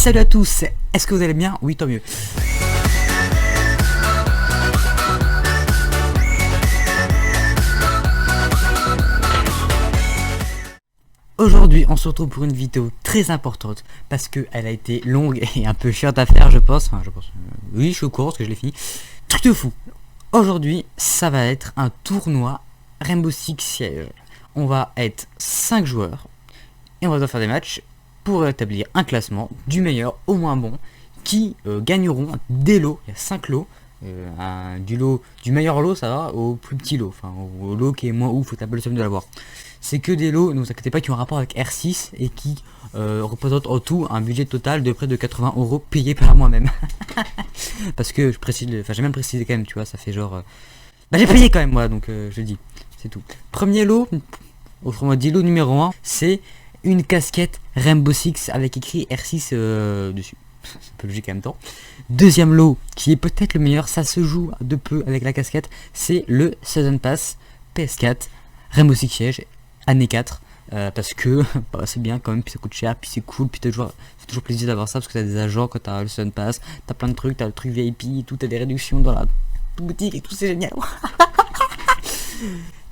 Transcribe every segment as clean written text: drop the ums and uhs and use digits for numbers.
Salut à tous, est-ce que vous allez bien? Oui, tant mieux. Aujourd'hui, on se retrouve pour une vidéo très importante parce qu'elle a été longue et un peu chiante à faire, je pense. Enfin, je pense. Oui, je suis au courant parce que je l'ai fini. Truc de fou. Aujourd'hui, ça va être un tournoi Rainbow Six Siege. On va être 5 joueurs et on va devoir faire des matchs pour établir un classement du meilleur au moins bon qui gagneront des lots. Il y a 5 lots. Du meilleur lot, ça va, au plus petit lot. Enfin, au lot qui est moins ouf, faut taper le seum de l'avoir. C'est que des lots, ne vous inquiétez pas, qui ont un rapport avec R6 et qui représentent en tout un budget total de près de 80 € payé par moi-même. Parce que je précise, enfin j'ai même précisé quand même, tu vois, ça fait genre... Bah j'ai payé quand même moi, donc je le dis, c'est tout. Premier lot, autrement dit lot numéro 1, c'est une casquette Rainbow Six avec écrit R6 dessus. C'est un peu logique en même temps. Deuxième lot, qui est peut-être le meilleur, ça se joue de peu avec la casquette, c'est le Season Pass PS4 Rainbow Six Siege année 4 parce que bah, c'est bien quand même, puis ça coûte cher, puis c'est cool, puis c'est toujours plaisir d'avoir ça parce que t'as des agents quand t'as le Season Pass, t'as plein de trucs, t'as le truc VIP, tout, t'as des réductions dans la boutique et tout, c'est génial.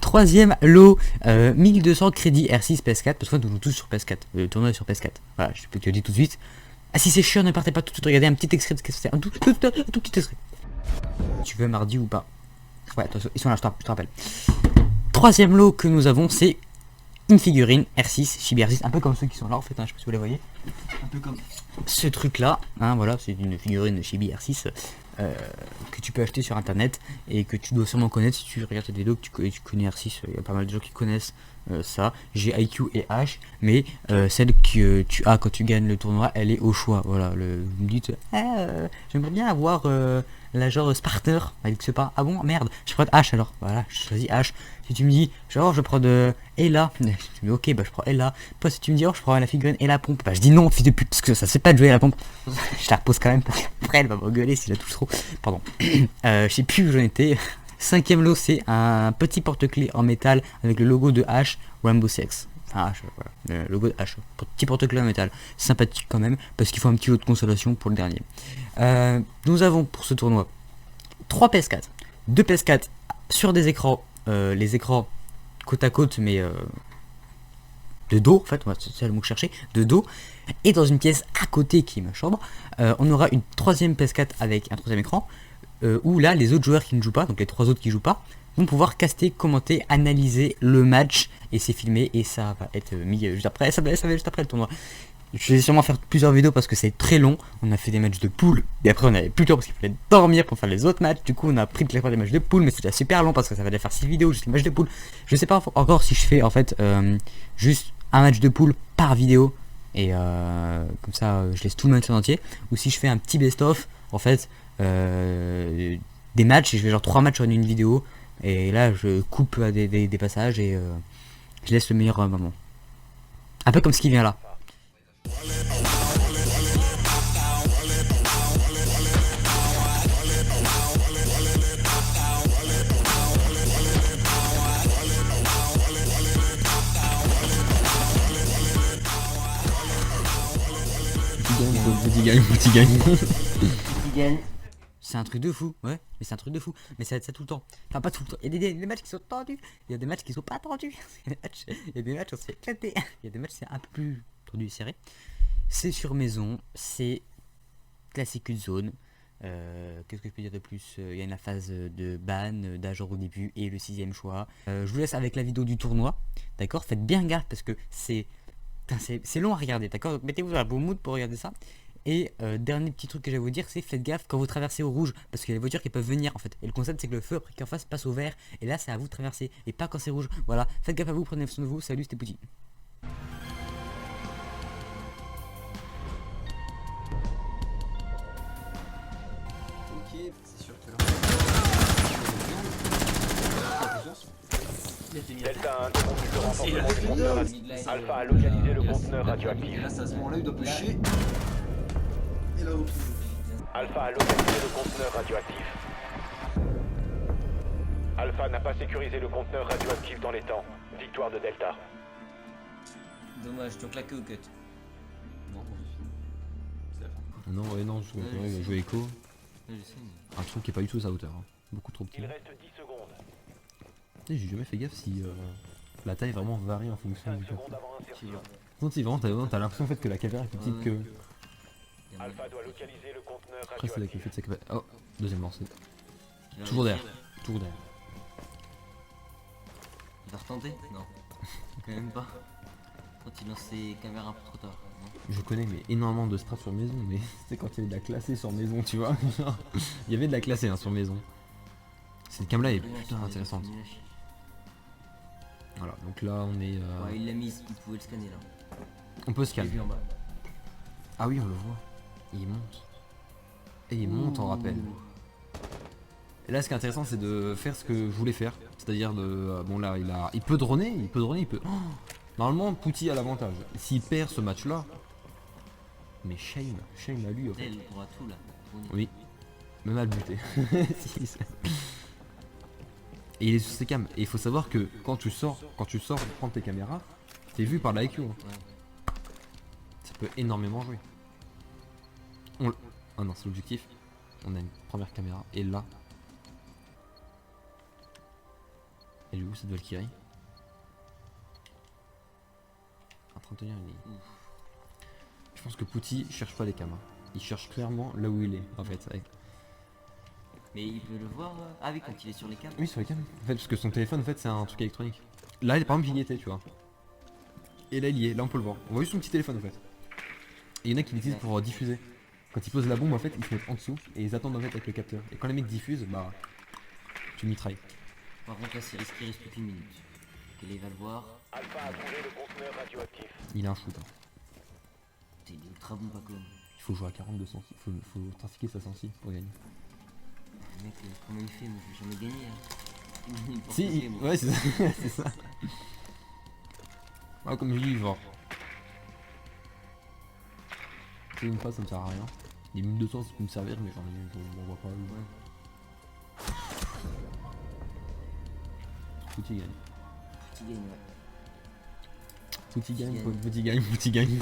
Troisième lot, 1200 crédits R6 PS4, parce que nous jouons tous sur PS4, le tournoi est sur PS4, voilà, je peux te le dire tout de suite. Ah si c'est chiant, ne partez pas tout de suite, regardez un petit extrait de ce que c'est, un tout petit extrait. Tu veux mardi ou pas? Ouais, attention, ils sont là, je te rappelle. Troisième lot que nous avons, c'est une figurine R6, Chibi R6, un peu comme ceux qui sont là en fait, hein, je sais pas si vous les voyez. Un peu comme ce truc là, hein, voilà, c'est une figurine Chibi R6 que tu peux acheter sur internet et que tu dois sûrement connaître si tu regardes cette vidéo, que tu connais R6, il y a pas mal de gens qui connaissent ça. J'ai IQ et H, mais celle que tu as quand tu gagnes le tournoi, elle est au choix, voilà, vous me dites, j'aimerais bien avoir la genre Sparter, elle ne pas, ah bon merde, je prends H alors, voilà, je choisis H. Si tu me dis genre je prends de Ella, je me dis ok bah je prends Ella. Toi si tu me dis oh je prends la figurine et la pompe, bah je dis non fils de pute parce que ça se fait pas de jouer à la pompe. Je la repose quand même parce qu'après elle va m'engueuler si je la touche trop. Pardon. Je sais plus où j'en étais. Cinquième lot c'est un petit porte-clés en métal avec le logo de H Rainbow Six. Enfin H, voilà, le logo de H. Petit porte-clés en métal. Sympathique quand même parce qu'il faut un petit lot de consolation pour le dernier. Nous avons pour ce tournoi 3 PS4. 2 PS4 sur des écrans. Les écrans côte à côte mais de dos en fait, c'est le mot que je cherchais, de dos, et dans une pièce à côté qui est ma chambre, on aura une troisième PS4 avec un troisième écran où là les autres joueurs qui ne jouent pas, donc les trois autres qui jouent pas, vont pouvoir caster, commenter, analyser le match et c'est filmé et ça va être mis juste après, ça va juste après le tournoi. Je vais sûrement faire plusieurs vidéos parce que c'est très long. On a fait des matchs de poule et après on avait plus de temps parce qu'il fallait dormir pour faire les autres matchs. Du coup on a pris des matchs de poule, mais c'était super long parce que ça va faire 6 vidéos juste les matchs de poule. Je sais pas encore si je fais en fait juste un match de poule par vidéo et comme ça je laisse tout le match en entier, ou si je fais un petit best-of en fait des matchs et je fais genre 3 matchs en une vidéo et là je coupe des passages et je laisse le meilleur moment. Un peu comme ce qui vient là. Petit gagne. C'est un truc de fou, ouais, mais c'est un truc de fou, mais ça tout le temps. Enfin pas tout le temps, il y a des matchs qui sont tendus, il y a des matchs qui sont pas tendus, il y a des matchs où on se fait éclater, il y a des matchs c'est un peu plus tendu et serré. C'est sur maison, c'est classique de zone. Qu'est-ce que je peux dire de plus? Il y a la phase de ban, d'agent au début et le 6ème choix. Je vous laisse avec la vidéo du tournoi, d'accord? Faites bien gaffe parce que c'est long à regarder, d'accord? Mettez-vous dans la bonne mood pour regarder ça. Et dernier petit truc que j'ai à vous dire, c'est faites gaffe quand vous traversez au rouge parce qu'il y a des voitures qui peuvent venir en fait. Et le concept c'est que le feu après qu'en face passe au vert et là c'est à vous de traverser et pas quand c'est rouge. Voilà, faites gaffe à vous, prenez soin de vous. Salut, c'était Pouty. Ok, c'est sûr que Delta 1 demande le renforcement du conteneur. Alpha a localisé le conteneur radioactif. là, à ce moment-là, il doit pêcher. Et là-haut. Alpha a localisé le conteneur radioactif. Alpha n'a pas sécurisé le conteneur radioactif dans les temps. Victoire de Delta. Dommage, tu as claqué au cut. Non, c'est la Non, ouais, non, je vais jouer Echo. Ouais, je sais, mais... Un truc qui est pas du tout sa hauteur. Hein. Beaucoup trop petit. Il reste 10 secondes. Tu sais, j'ai jamais fait gaffe si la taille vraiment varie en fonction 5 du perso. secondes avant insertion. Non, si vraiment t'as l'impression en fait que la caméra est plus petite Ouais. que. Alpha doit localiser le conteneur Après, c'est avec le radioactif. fait de sa caméra. Oh, deuxième lancé. Il va Toujours réussir. derrière. Toujours derrière. Il va retenter? Non. Quand même pas. Quand il lance ses caméras un peu trop tard. Non. Je connais mais énormément de strats sur maison, mais c'est quand il y avait de la classée sur maison, tu vois. Il y avait de la classée hein, sur maison. Cette cam là est putain intéressante. Voilà, donc là on est. Ouais, il l'a mise, il pouvait le scanner là. On peut se J'ai calmer. vu en bas. Ah oui, on le voit. Et il monte. Et il monte en rappel. Et là, ce qui est intéressant, c'est de faire ce que je voulais faire. C'est-à-dire de. Bon, là, il peut droner, il peut. Oh, normalement, Pouty a l'avantage. S'il perd ce match-là. Mais shame à lui, en fait. Il pourra tout là. Oui. Même à le buter. Et il est sur ses cams. Et il faut savoir que quand tu sors pour prendre tes caméras, t'es vu par l'IQ. Hein. Ouais. Ça peut énormément jouer. Ah non, c'est l'objectif. On a une première caméra. Et là. Elle est où cette Valkyrie? En train de tenir une ligne. Je pense que Pouty cherche pas les caméras. Il cherche clairement là où il est en fait. Mais il peut le voir. Ah oui, quand il est sur les cams. Oui, sur les cams. En fait, parce que son téléphone en fait c'est un truc électronique. Là, par exemple, il y était, tu vois. Et là, il y est. Là, on peut le voir. On voit juste son petit téléphone en fait. Et il y en a qui l'utilisent pour diffuser. Quand ils posent la bombe en fait, ils se mettent en dessous et ils attendent en fait avec le capteur. Et quand les mecs diffusent, bah tu mitrailles. Par contre, là, c'est risqué, il reste plus qu'une minute. Ok, là, il va le voir. Alpha a trouvé le conteneur radioactif. Il a un shoot. Hein. Putain, il est ultra bon, Paco. Il faut jouer à 42 sensi. Faut trafiquer sa sensi pour gagner. Le mec, comment il fait? Moi, je vais jamais gagner. Hein. Il porte Si, le pied, moi. ouais, c'est ça. C'est ça. Ouais, comme je dis, genre. C'est une phase, ça me sert à rien. Les 1200, ça peut me servir, mais je m'en vois pas. Ouais. Pouty gagne. Petit gagne, ouais. Pouty gagne, gagne. Pouty gagne, Pouty gagne.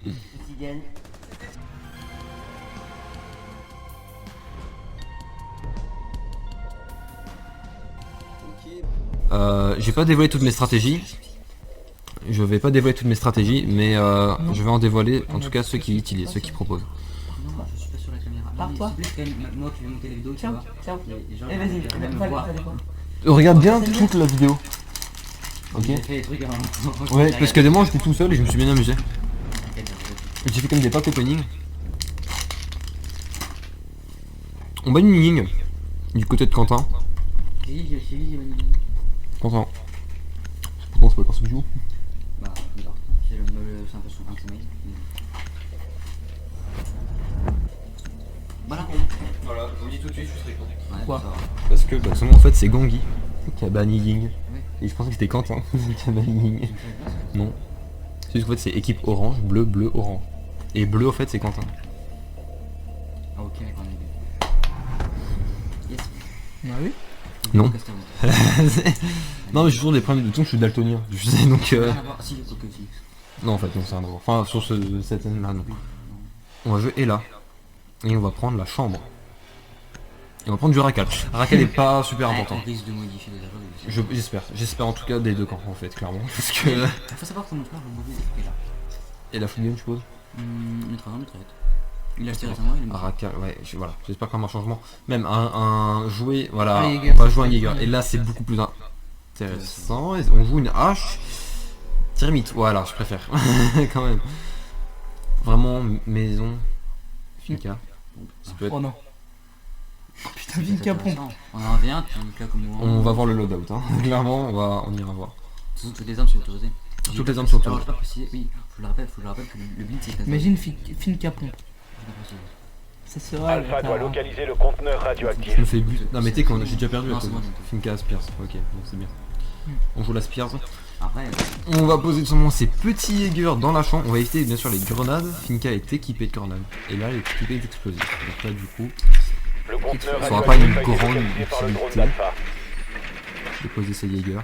Petit gagne. J'ai pas dévoilé toutes mes stratégies. Je vais pas dévoiler toutes mes stratégies, mais je vais en dévoiler en tout cas ceux qui utilisent, ceux qui proposent. Non, je suis pas sur la caméra. Par toi. Moi qui vais monter les vidéos, tu Tiens, vois. tiens. Les gens, Eh vas-y, ils vont même va voir. Regarde bien toute la vidéo. Ok. J'ai fait des trucs avant. Ouais, parce que des moments j'étais tout seul et je me suis bien amusé. J'ai fait comme des pack opening. On bat une ligne du côté de Quentin. J'ai suivi, Quentin. Pourquoi on se peut pas ce joue? Bah, non, c'est un peu son mail. Voilà. Voilà, je vous dis tout de suite, je suis très content. Ouais, Quoi ça va. Parce que bah, seulement en fait c'est Gangui qui a banni Ying. Ouais. Et je pensais que c'était Quentin qui a banni Ying. Non. C'est juste qu'en fait c'est équipe orange, bleu, bleu, orange. Et bleu en fait c'est Quentin. Ah, ok, d'accord, on est bien. Yes. Ah oui. Non. Castamon. Non mais j'ai toujours des problèmes de ton, je suis daltonien. Je sais donc. Rien à voir. Si, ok, si. Non en fait non c'est un droit. Enfin sur cette scène là non. On va jouer et là. Et on va prendre la chambre. Et on va prendre du Racal. Racal est pas super important. On risque de modifier les erreurs. J'espère en tout cas des deux camps en fait clairement. Parce que. Il faut savoir que mon frère, le mauvais est là. Et la full game je suppose. Mitraillette, mitraillette. Il a acheté récemment, il est mort. Racal, ouais, voilà, j'espère qu'on a un changement. Même un jouet, voilà, Un Jäger. on va jouer un Jäger. Et là c'est beaucoup plus intéressant. Et on joue une hache. Tyrmite, voilà, je préfère. Quand même. Vraiment maison. Finca. Ça peut être- Oh non. Putain, Vinka pompe. On a un V1, puis un cas comme moi. On va voir le loadout, hein. Clairement, on ira voir. Toutes les armes sont autorisées. Toutes les armes sont Alors, autorisées. je pas précisé, oui, faut le rappeler que le build c'est 15. Imagine Finka pompe. Ça sera. Alpha doit localiser le conteneur radioactif. Je me fais but. Non mais t'es qu'on j'ai déjà perdu Non, à c'est cause. bon, j'ai Finca Spears, ok, donc c'est bien. On joue la Spears. Après, On va poser tout simplement ces petits Jägers dans la chambre. On va éviter bien sûr les grenades. Finca est équipé de grenades. Et là, elle est équipée d'explosifs. Donc là, du coup, Le conteneur Ça aura pas une radioactif a été grande localisé par le drone utilité. d'Alpha. de poser ces Jägers.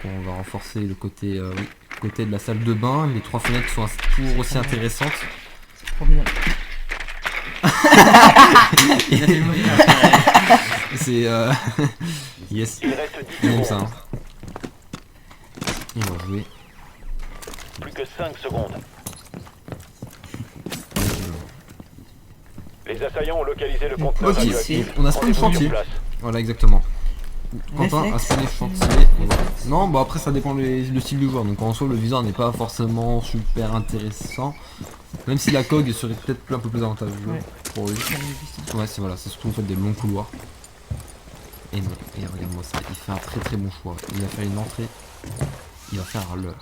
On va renforcer le côté, côté de la salle de bain. Les trois fenêtres sont toujours aussi intéressantes. Formidable. Il a fait mourir. C'est yes, Il reste 10 j'aime secondes. ça. Hein. Et on va jouer. Plus que 5 secondes. Les assaillants ont localisé le conteneur Ok, radioactif. on a spawn Rendez-vous sur chantier. place. Voilà, exactement. Quentin a Réflexe. spawné chantier. Voilà. Non, bah après ça dépend le style du joueur. Donc en soi, le viseur n'est pas forcément super intéressant. Même si la cog serait peut-être un peu plus avantageuse Ouais. pour lui. Ouais, c'est voilà, c'est surtout en fait des longs couloirs. Et non, et regarde-moi ça, il fait un très très bon choix. Il va faire une entrée, il va faire l'heure.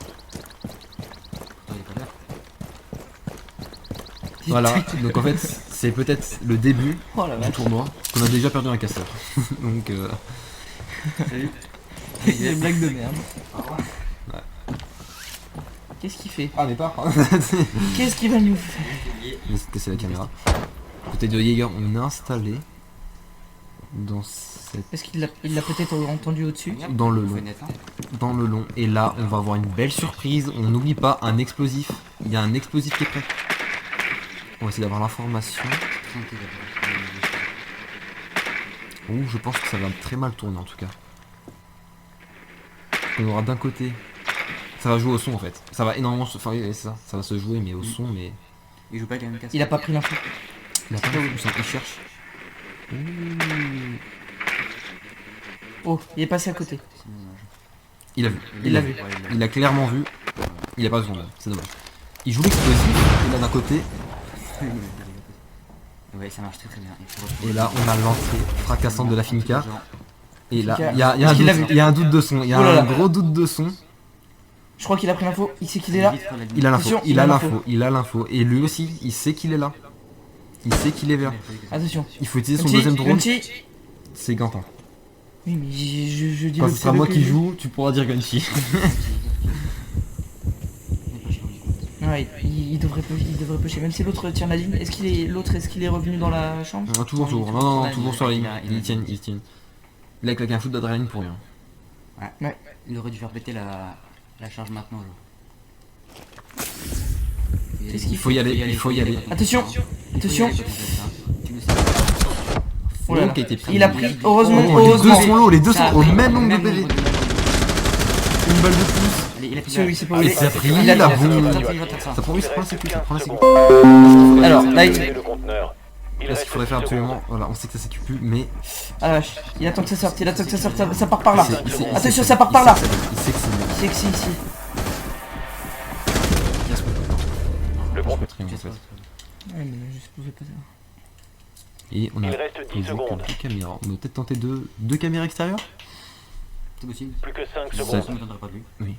Voilà, donc en fait, c'est peut-être le début Oh la du vache. tournoi. On a déjà perdu un casseur. Donc C'est des blagues de merde. Qu'est-ce qu'il fait? Ah mais pas. Qu'est-ce qu'il va nous faire? Laisse casser la caméra. Côté de Jaeger, on a installé dans cette Est-ce qu'il l'a peut-être entendu au-dessus? dans le long. Dans le long. Et là, on va avoir une belle surprise. On n'oublie pas un explosif. Il y a un explosif qui est prêt. On va essayer d'avoir l'information. Ouh, je pense que ça va très mal tourner en tout cas. On aura d'un côté. Ça va jouer au son en fait. Ça va énormément se. Enfin, c'est ça. Ça va se jouer, mais au son, mais. Il joue pas avec la même casse. Il a pas pris l'info. Il a pas vu, il cherche. Ouh. Oh, il est passé à côté. Il a vu. Il l'a vu. Il a clairement vu. Il a pas vu son âme. C'est dommage. Il joue l'explosif. Et là d'un côté. Ouais, ça marche très très bien. Et là, on a l'entrée fracassante de la Finca. Et là, Finca. il y a un Est-ce qu'il l'a doute, vu il y a un doute de son. Il y a Oh là là. un gros doute de son. Je crois qu'il a pris l'info. Il sait qu'il est là. Il a l'info. Attention, Il a l'info. Il a l'info. Et lui aussi, il sait qu'il est là. Il sait qu'il est vert. Attention. Il faut utiliser son Unti, deuxième drone. Unti. C'est Gantin. Oui, mais je dis Quand le ce sera moi que qui je- joue, tu pourras dire Gunchi. Ouais, il devrait pusher. Même si l'autre tient la ligne. Est-ce qu'il est revenu dans la chambre? Toujours. Non, non, toujours sur la ligne. Ils tiennent. Il a claqué un shoot d'adrénaline pour rien. Ouais. Il aurait dû faire péter la charge maintenant. Genre. Qu'est-ce qu'il Il faut y aller. Il faut y aller. Attention. Attention. Oh là là. Qui a été pris. Il a pris. Heureusement. Oh, les deux sont low. Les deux Ça sont a au pris même nombre de nombre PV. de- Une balle de plus. Il a pris Celui, c'est pas Et lui. ça a pris Il a la fait- bombe. Il va faire ça. Ça prend, oui, ça prend la sécu. Ça prend la sécu. Alors, là, il- Localisez le conteneur. Il Là, ce reste qu'il faudrait faire 10 secondes. absolument. Voilà, on sait que ça s'équipe plus, mais. Ah la vache. Il attend que ça sorte. Ça part par là. il sait- Attention, il ça part par là. sait que c'est bien. C'est que si, ici. Il y a ce truc. Le Je compte- peux trier, en fait. Ouais, mais je pouvais pas savoir. Et on a Il reste 10 posé secondes. quelques caméras. On va peut-être tenter deux caméras extérieures. C'est possible. Plus que 5 Ça- secondes. Ça ne m'étonnerait pas de lui. Oui.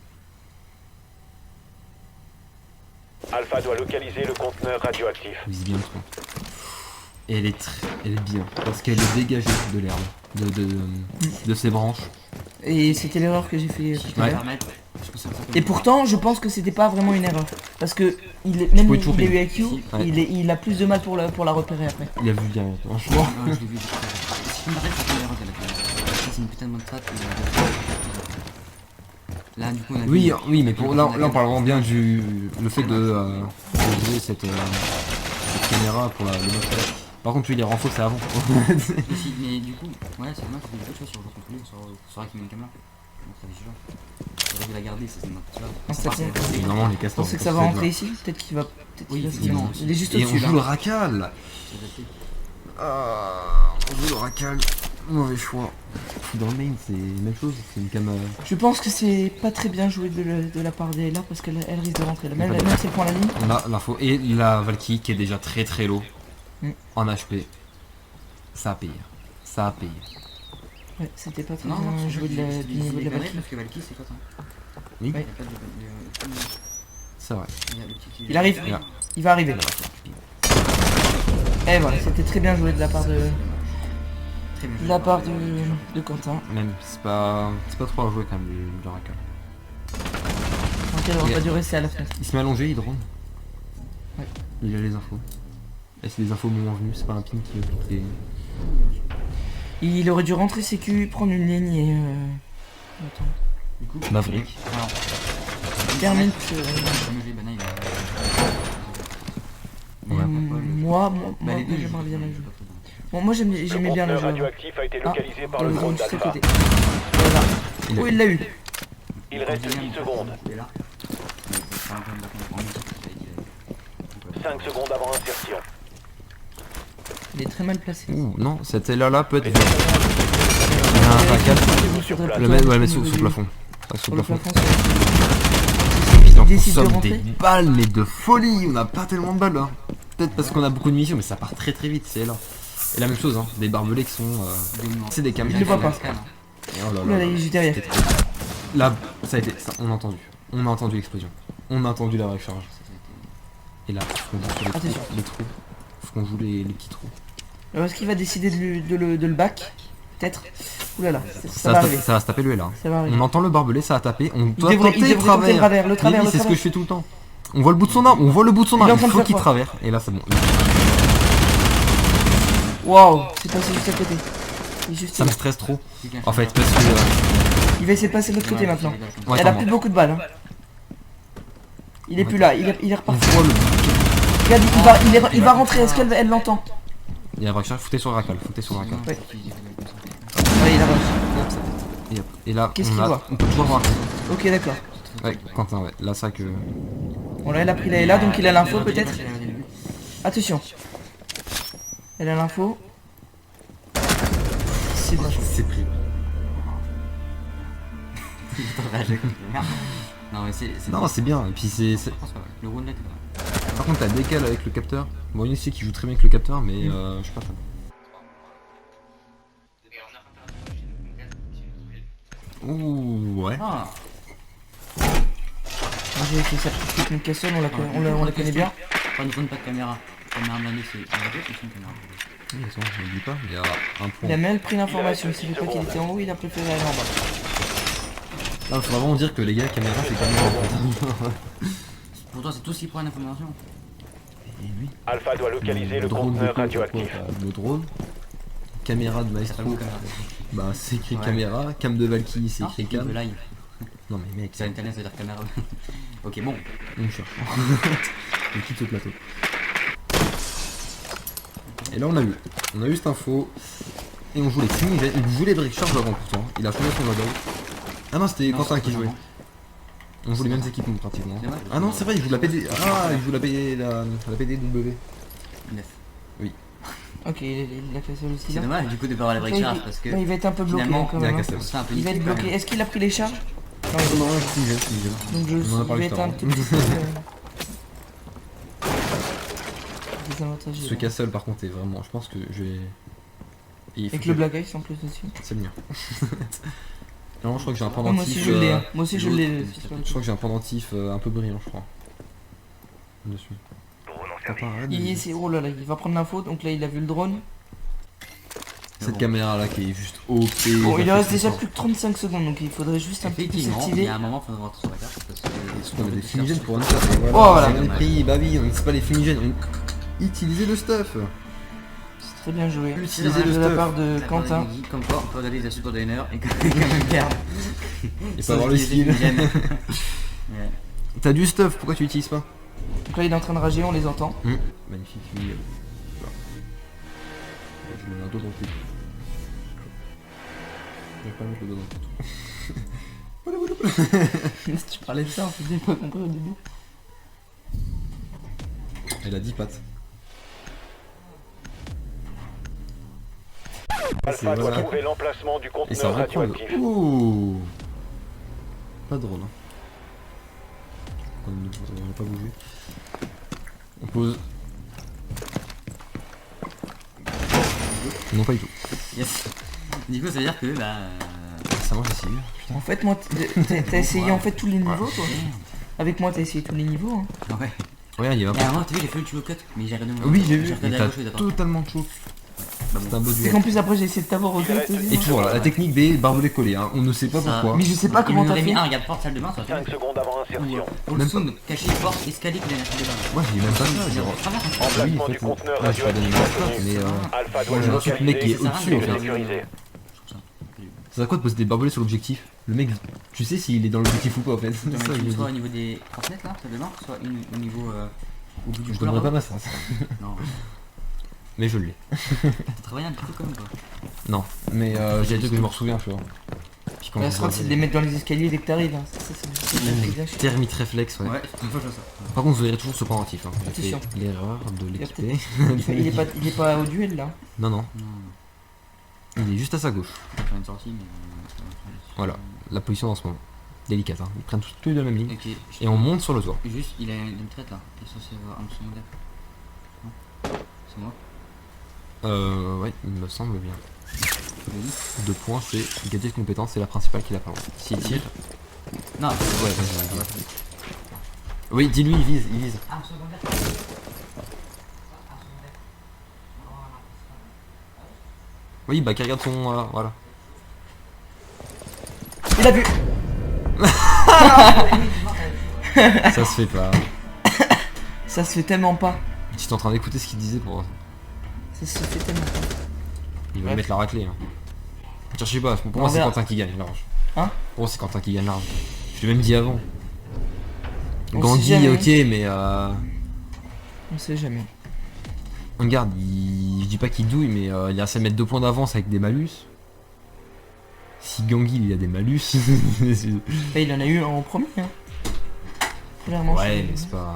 Alpha doit localiser le conteneur radioactif. Vise bien le tronc. Et elle est bien. Parce qu'elle est dégagée de l'herbe. De ses branches. Et c'était l'erreur que j'ai fait tout à Ouais. l'heure. Je pense que ça Et pourtant, je pense que c'était pas vraiment une erreur. Parce que même peux toujours il a eu payer. IQ, Ouais. il a plus de mal pour la repérer après. Il a vu bien. Franchement. Non, je l'ai vu. Si je me rappelle, c'est une erreur qu'elle a fait. Ça, c'est une putain de bonne strat. Là, du coup, on a Oui, vu- oui, mais pour, là on parle vraiment bien du le fait de jouer cette caméra pour le mode. Par contre, oui, les renforts c'est avant. Aussi, mais du coup, ouais, c'est dommage, j'ai fait d'autres choses sur le contrôle, on saura qu'il met une caméra. Donc, ça va sûr. J'aurais dû la garder, ça c'est notre tu vois. Ah, ça tient. Et normalement, les Je castors. pensais que ça va rentrer ici. Peut-être qu'il va. Peut-être Oui, qu'il va se effectivement. mettre. Il est juste Et on au-dessus joue le là. racal. C'est adapté. On joue le racal. Mauvais choix. Dans le main, c'est la même chose. C'est une cam. Je pense que c'est pas très bien joué de la part d'Ella parce qu'elle risque de rentrer là. Même si elle prend la ligne. On a l'info. Et la Valkyrie qui est déjà très très low. Mm. En HP. Ça a payé. Ça a payé. Ouais, c'était pas très Non, non, bien joué du niveau de la Valkyrie. Valkyrie. Parce que Valkyrie, c'est quoi ça? Oui, Ouais. Il y a pas de- c'est vrai. il y a le petit- Il arrive. Bien. Il va arriver. Et voilà, c'était très bien joué de la part de Très bien. de Quentin. Même, c'est pas trop à jouer quand même du racal. Ok, on va dû rester à la fenêtre. Il se met allongé, il drone. Ouais. Il a les infos. Et c'est les infos au moment venu, c'est pas un ping qui est. Il aurait dû rentrer sécu, prendre une ligne et attends. Du coup, Maverick. voilà. Termine. Le jeu, ben là, il va- Ouais. Moi, j'aimerais bien le jeu. Bon, moi j'aimais bien le conteneur jeu. radioactif a été Ah, localisé par il y le a le drone drone juste à d'Alpha. côté. Voilà. Il a- Oh, il l'a eu. Il reste 10 secondes. 5 secondes avant insertion. Il est très mal placé. Ouh, non, cette là peut être. Il y a un racal. Sur le Le mettre, ouais, mettre sous le plafond. Ouais, sous Sur le le plafond. plafond, Il il en décide de consomme des rentrer. balles, mais de folie. On n'a pas tellement de balles là. Peut-être parce qu'on a beaucoup de munitions, mais ça part très très vite, c'est là. Et la même chose, hein, des barbelés qui sont. C'est des cams. Je le vois pas. Et oh là Là, là. il est juste derrière. Là, ça a été. On a entendu. On a entendu l'explosion. On a entendu la recharge. Et là, faut qu'on joue sur Attention. les trous. Faut qu'on joue les petits trous. Alors, est-ce qu'il va décider de le back? Peut-être. Oulala, ça Ça va va, arriver. ça va se taper le L là. Ça va arriver. On entend le barbelé, ça a tapé. On doit devrait- tenter il le devrait tenter le travers, le Mais travers, oui, le c'est ce que travers. je fais tout le temps. On voit le bout de son arme, on voit le bout de son Il est arme. en train Il de faut faire qu'il quoi traverse. Et là, c'est bon. Waouh, c'est passé juste à côté. Il est juste Ça me là. stresse trop. En fait, parce que. Il va essayer de passer de l'autre côté maintenant. Ouais, Elle a attends, plus beaucoup de balles. Hein. Il est plus là, il est on reparti. voit le. Regarde, il va rentrer, est-ce qu'elle elle l'entend? Il y a la recharge, foutez sur le racal. Foutez sur le racal. Ouais. Ouais, il a rush. Et hop. Et là, Qu'est-ce qu'il voit on peut toujours voir. Ok, d'accord. Ouais, Quentin, ouais. Là, ça que. Bon, là, elle a pris la Ella, donc il a l'info peut-être. Attention. Elle a l'info. C'est bon. C'est pris. Non, mais c'est. Non, c'est bien. Et puis c'est. Le round là, Par contre, t'as décale avec le capteur. Bon, il y en a aussi qui joue très bien avec le capteur, mais je suis pas fan. Ouh, ouais. Ah, J'ai fait sa petite technique Castle, on la connaît bien. pas de drone, pas de caméra. Caméra blindée, c'est un radio, c'est une caméra. Oui, attends, je ne dis pas, il y a un Il a point. mal pris l'information, il savait pas qu'il était en haut, il a préféré aller en bas. Là, faut vraiment dire que les gars, caméra, c'est caméra. Pour toi, c'est tout ce qui prend l'information. Alpha doit localiser le drone de conteneur quoi, radioactif. t'as le drone. Caméra de Maestro, caméra. bah c'est écrit Ouais. caméra. Cam de Valkyrie, c'est Non, écrit c'est cam. de live. Non mais mec, C'est un italien, ça veut dire caméra. Ok, bon. on cherche. On quitte le plateau. Et là on a eu cette info. Et on joue les fumigènes. Il jouait les briques charge avant pourtant. Il a changé son loadout. Ah non, c'était Non, Quentin c'est qui pas jouait. vraiment. On joue les mêmes équipements pratiquement. C'est vrai. Ah non, c'est vrai, il joue la PD. Ah, il joue la PDW. 9. Ok, il a fait ça aussi C'est là. dommage du coup de pas avoir la Ouais, break charge parce que il va être un peu bloqué finalement, hein, quand il a même. hein. cassé. on se fait un peu Il va être niquer, quand bloqué. même. Est-ce qu'il a pris les charges? Non, non, fumigène. Donc je On en a il parlé va tout à être un l'heure. tout petit peu désavantagé. Ce castle par contre est vraiment. Je pense que je vais. Il faut Avec que- le Black Ice en plus dessus. C'est le mien. Non, je crois que j'ai un Oh, moi aussi pendentif. je l'ai. Hein. Moi aussi je l'ai. Je crois que j'ai un pendentif un peu brillant, je crois. Dessus. Oh là là, il va prendre l'info. Donc là il a vu le drone. Cette bon. caméra là qui est juste OP. Bon, il va reste faire déjà son plus que 35 secondes. Donc il faudrait juste un petit peu Effectivement, il s'activer. y a un moment, il faudra voir sur la carte parce que. temps. On a des fumigènes pour un stuff. Oh, voilà. On a pris, bah oui, on sait pas les fumigènes. Utilisez le stuff. C'est très bien joué. Utilisez le de la stuff. part de Quentin. Comme quoi, on peut regarder les support diner et quand même perdre. Et pas avoir le skill. Ouais. T'as du stuff, pourquoi tu l'utilises pas? Donc là il est en train de rager, on les entend. Magnifique, oui. Voilà. Je mets un dos dans le cul. Je vais pas mettre le dos dans le cul. Si tu parlais de ça, on faisait pas compris au début. Elle a 10 pattes. Alpha doit voilà. trouver l'emplacement du Et ça conteneur reprend le... radioactif. Ouh. Pas drôle hein. On n'a pas bougé. On pose. Non pas du tout. Yes. Du coup, ça veut dire que bah. Ça moi j'essaye. En fait, moi, t'as essayé en fait tous les niveaux, toi. Avec moi, t'as essayé tous les niveaux. Hein. Ouais. Regarde, il y a Et à un moment, t'as vu, j'ai fait le duo cut, mais j'ai regardé mon. Oui, j'ai vu. regardé à T'as gauche et à droite. totalement chaud. Bah C'est bon. un beau C'est duel. qu'en plus, après, j'ai essayé de t'avoir au Il reste tête. dix Et toujours la technique des barbelés collés. Hein. On ne sait pas Ça- pourquoi. Mais je sais pas comment Il t'as m'aurait mis fait. un, regarde, porte, salle de bain, ça aurait 5 fait. secondes avant insertion. Pour le sound, caché, porte, escalier, que j'ai salle de bain. Moi j'ai même pas ça. Il y a Genre. au travers. Oui, en Emplacement fait, du conteneur là, je vais pas donner radioactif ma retenu. mais Alpha doit moi, le j'ai reçu le mec qui est localiser au-dessus et en le fait. sécuriser. Ça sert à quoi de poser des barbelés sur l'objectif? Le mec, tu sais s'il est dans l'objectif ou pas en fait. Tu C'est ça, mets je me soit dis. au niveau des 30 mètres là, salle de bain, soit une au niveau Au bout du Je couloir, donnerai pas ma sens. Non. Mais je l'ai. T'as travaillé un petit peu quand même quoi. Non, mais j'ai des trucs que je me souviens, tu vois. Puis quand La je strat, c'est de les mettre dans les escaliers dès que t'arrives. Hein. Ça, c'est exact. Thermite réflexe, ouais. Ouais, une fois je fais ça. Par contre, vous verrez toujours ce pendentif. Hein. J'ai Attention. fait l'erreur de Il y a l'équiper. Il est pas au duel là. Non, non, Non, il est juste à sa gauche. on va faire une sortie mais. Voilà, la position en ce moment. Délicate, hein. Ils prennent tous de la même ligne. Ok. Et on monte sur le toit. Juste, il a une traite là. Il est censé avoir un dessous de modèle. Non. C'est moi. Ouais, il me semble bien. Oui. 2 points, c'est gadget compétence, c'est la principale qu'il a pas loin. S'il tire. Non. Ouais, vas-y. Oui, dis-lui, il vise, il vise. Oui, bah, qu'il regarde son. Voilà. Il a vu. Ça se fait pas. Ça se fait tellement pas. J'étais en train d'écouter ce qu'il disait pour. Ça se fait tellement pas. Il va Ouais. mettre la raclée. Hein. Je sais pas, pour On moi c'est verra. Quentin qui gagne large. Hein? Pour moi c'est Quentin qui gagne large. Je l'ai même dit avant. On Gandhi, sait jamais. ok, mais On sait jamais. regarde, je dis pas qu'il douille, mais il a assez mettre 2 points d'avance avec des malus. Si Gangui il a des malus. Et il en a eu en premier. Hein. Première manche. Ouais, mais c'est pas.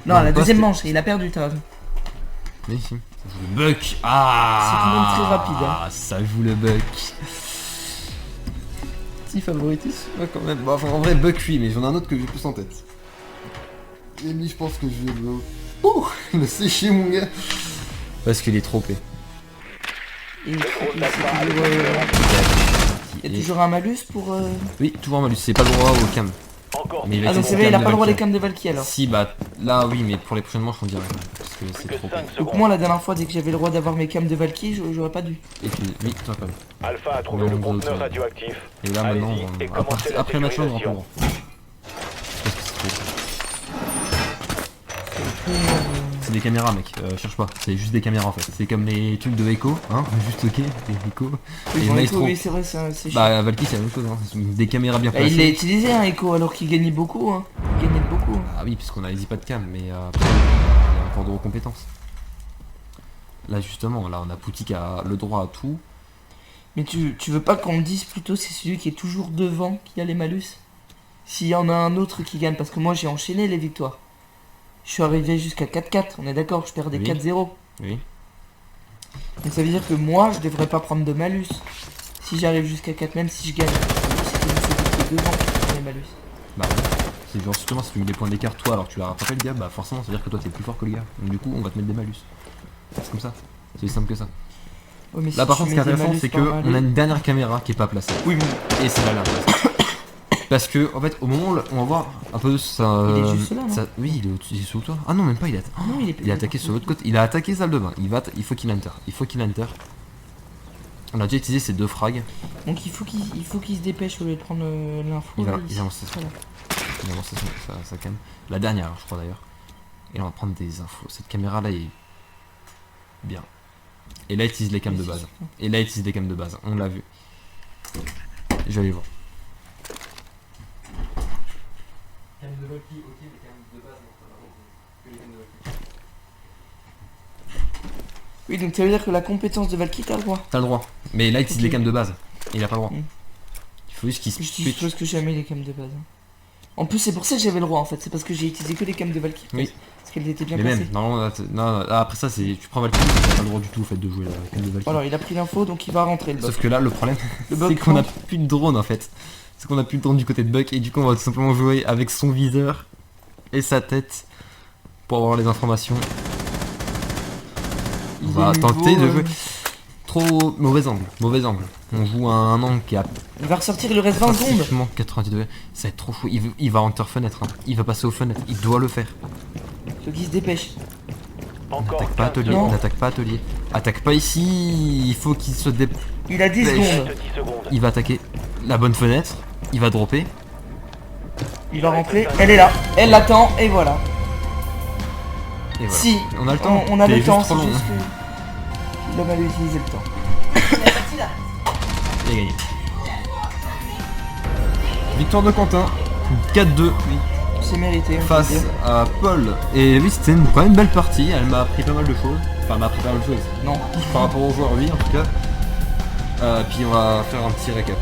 Non, la pas, deuxième c'était- manche, il a perdu, t'as raison. Mais si. Ça joue le buck. Ah, C'est tout de même très rapide, hein. Ça joue le buck. Petit favoritisme, ouais, quand même. Bon, enfin, en vrai, buck oui, mais j'en ai un autre que j'ai plus en tête. Et lui, je pense que je vais le. Oh, le sécher, mon gars. Parce qu'il est trop épais. Et Le gros c'est tabac, toujours, il y a toujours un malus pour. Oui, toujours un malus. C'est pas le droit au cam. Encore Mais il va Ah, être donc au c'est vrai, il a cam pas de le droit les Valkyrie. cams de Valky alors. Si, bah là, oui, mais pour les prochaines manches, on dirait. Parce que plus c'est que trop 5 épais. Donc secondes. moi, la dernière fois, dès que j'avais le droit d'avoir mes cams de Valky, j'aurais pas dû. Et puis, oui, toi, pas vu. Alpha a trouvé Mais le on vous conteneur autres, radioactif. Et là, maintenant, Allez-y, et commencez la après le match, on aura pas le sécurisation. droit. Parce que c'est trop. C'est des caméras, mec, cherche pas, c'est juste des caméras en fait. C'est comme les trucs de Echo, hein, juste ok, des Echo. Oui, Et bon, Maestro. Echo, oui, c'est vrai, c'est chiant. Bah, Valky, c'est la même chose, hein. C'est des caméras bien Bah, il l'a placées. utilisé, hein, Echo, alors qu'il gagnait beaucoup. Hein. Il gagnait beaucoup. Hein. Ah oui, puisqu'on a les pas de cam, mais il y a encore d'autres compétences. Là, justement, là, on a Pouty qui a le droit à tout. Mais tu veux pas qu'on me dise plutôt c'est celui qui est toujours devant qui a les malus? S'il y en a un autre qui gagne, parce que moi j'ai enchaîné les victoires. Je suis arrivé jusqu'à 4-4, on est d'accord, je perdais Oui. 4-0. Oui. Donc ça veut dire que moi je devrais pas prendre de malus. Si j'arrive jusqu'à 4, même si je gagne. C'est celui qui est devant qui prend les malus. Bah, ouais. C'est genre, justement, si tu mets des points d'écart, toi, alors que tu l'as rattrapé le gars, bah forcément, ça veut dire que toi, t'es plus fort que le gars. Donc, du coup, on va te mettre des malus. C'est comme ça. C'est aussi simple que ça. Ouais, mais Là, si par tu contre, ce qui est mets des intéressant, malus c'est par que malus- on a une dernière caméra qui est pas placée. Oui, mais Et c'est là, là. Parce que, en fait, au moment où on va voir un peu ça. Il est juste là, non Oui, il est sous toi. Ah non, même pas, il est. non, il est Il est attaqué sur l'autre côté. Il a attaqué salle de bain. Il faut qu'il enter. Il faut qu'il enter. On a déjà utilisé ces 2 frags. donc il faut qu'il se dépêche au lieu de prendre l'info. Il va là, avancer. Voilà. Il a lancé sa cam. La dernière, je crois d'ailleurs. Et là, on va prendre des infos. Cette caméra là est bien. Et là, il utilise les cams de base. Et là, il utilise les cams de base. On l'a vu. Je vais aller voir. Oui, donc ça veut dire que la compétence de Valky, t'as le droit. T'as le droit. Mais là, il utilise Ok. les cams de base. Il a pas le droit. Mm. Il faut juste qu'il se Je switch. suppose que jamais les cams de base. Hein. En plus, c'est pour ça que j'avais le droit en fait. C'est parce que j'ai utilisé que les cams de Valky. Oui. Parce qu'elles étaient bien Mais placées. même, normalement, là, après ça, c'est tu prends Valkyrie, t'as pas le droit du tout en fait de jouer la cam de Valkyrie. Alors, il a pris l'info, donc il va rentrer le bot. Sauf que là, le problème, Le c'est bot qu'on a rentre. plus de drone en fait. C'est qu'on a plus de drone du côté de Buck et du coup, on va tout simplement jouer avec son viseur et sa tête pour avoir les informations. On Il va est tenter niveau, de jouer. Trop mauvais angle, mauvais angle. On joue à un angle qui a Il va ressortir, il lui reste 20 secondes. pratiquement 90 degrés. Ça va être trop chaud. Il va enter fenêtre. Hein. Il va passer aux fenêtres. Il doit le faire. Faut qu'il se dépêche. Encore N'attaque pas 15 atelier. Non. N'attaque pas atelier. Attaque pas ici. Il faut qu'il se dépêche. Il a 10 Dépêche. secondes. 10 secondes. Il va attaquer la bonne fenêtre. Il va dropper. Il va rentrer. Elle est là. Elle l'attend et voilà. Et voilà. Si. On a le temps. On a T'es le temps, juste trop c'est long, juste hein. que. Il a mal utilisé le temps. Il a gagné. Victoire de Quentin. 4-2. C'est c'est mérité. on peut face le dire. à Paul. Et oui, c'était quand même une belle partie. Elle m'a appris pas mal de choses. Enfin, elle m'a appris pas mal de choses. Non. Par rapport au joueur, oui, en tout cas. Puis on va faire un petit récap.